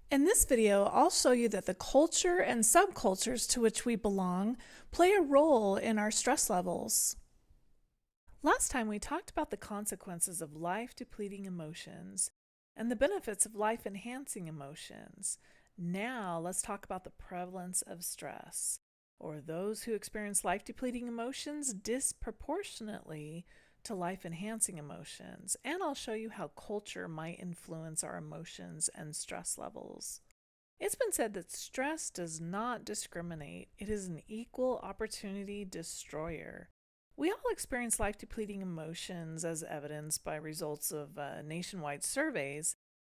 In this video, I'll show you that the culture and subcultures to which we belong play a role in our stress levels. Last time we talked about the consequences of life-depleting emotions and the benefits of life-enhancing emotions. Now let's talk about the prevalence of stress, or those who experience life-depleting emotions disproportionately to life-enhancing emotions, and I'll show you how culture might influence our emotions and stress levels. It's been said that stress does not discriminate. It is an equal opportunity destroyer. We all experience life-depleting emotions as evidenced by results of nationwide surveys,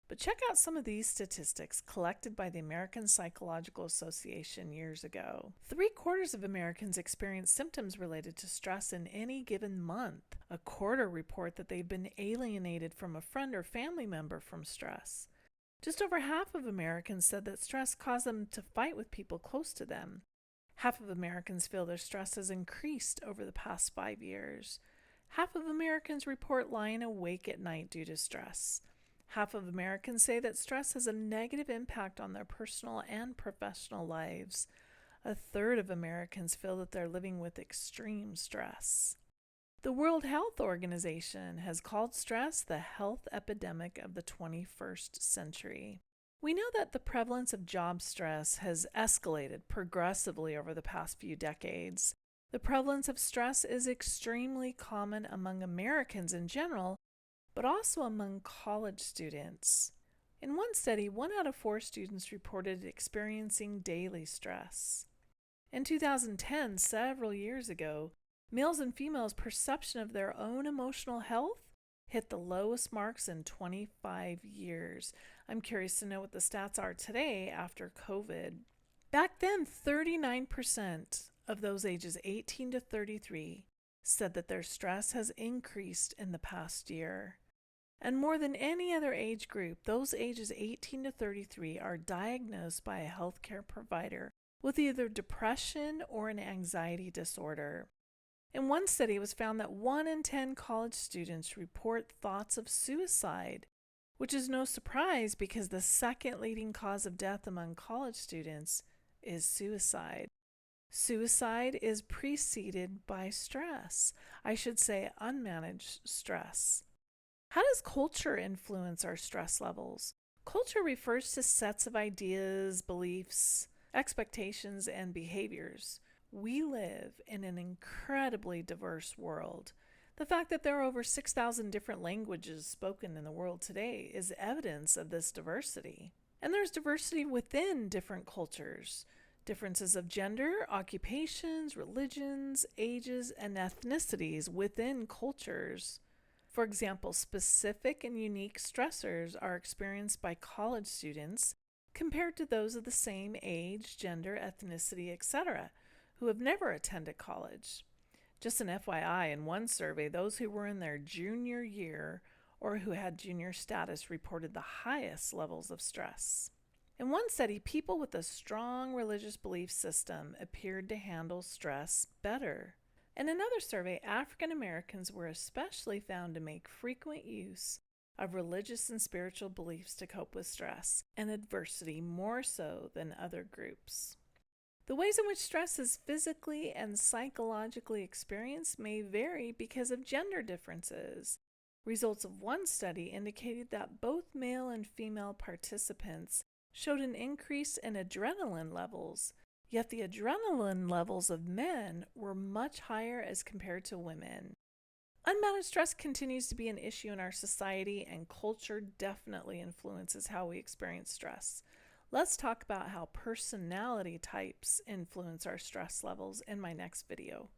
but check out some of these statistics collected by the American Psychological Association years ago. 3/4 of Americans experience symptoms related to stress in any given month. A quarter report that they've been alienated from a friend or family member from stress. Just over half of Americans said that stress caused them to fight with people close to them. Half of Americans feel their stress has increased over the past 5 years. Half of Americans report lying awake at night due to stress. Half of Americans say that stress has a negative impact on their personal and professional lives. A third of Americans feel that they're living with extreme stress. The World Health Organization has called stress the health epidemic of the 21st century. We know that the prevalence of job stress has escalated progressively over the past few decades. The prevalence of stress is extremely common among Americans in general, but also among college students. In one study, 1 out of 4 students reported experiencing daily stress. In 2010, several years ago, males and females' perception of their own emotional health hit the lowest marks in 25 years. I'm curious to know what the stats are today after COVID. Back then, 39% of those ages 18 to 33 said that their stress has increased in the past year. And more than any other age group, those ages 18 to 33 are diagnosed by a healthcare provider with either depression or an anxiety disorder. In one study, it was found that 1 in 10 college students report thoughts of suicide, which is no surprise because the second leading cause of death among college students is suicide. Suicide is preceded by stress. I should say unmanaged stress. How does culture influence our stress levels? Culture refers to sets of ideas, beliefs, expectations, and behaviors. We live in an incredibly diverse world. The fact that there are over 6,000 different languages spoken in the world today is evidence of this diversity. And there's diversity within different cultures. Differences of gender, occupations, religions, ages, and ethnicities within cultures. For example, specific and unique stressors are experienced by college students compared to those of the same age, gender, ethnicity, etc., who have never attended college. Just an FYI, in one survey, those who were in their junior year or who had junior status reported the highest levels of stress. In one study, people with a strong religious belief system appeared to handle stress better. In another survey, African Americans were especially found to make frequent use of religious and spiritual beliefs to cope with stress and adversity more so than other groups. The ways in which stress is physically and psychologically experienced may vary because of gender differences. Results of one study indicated that both male and female participants showed an increase in adrenaline levels, yet the adrenaline levels of men were much higher as compared to women. Unmanaged stress continues to be an issue in our society, and culture definitely influences how we experience stress. Let's talk about how personality types influence our stress levels in my next video.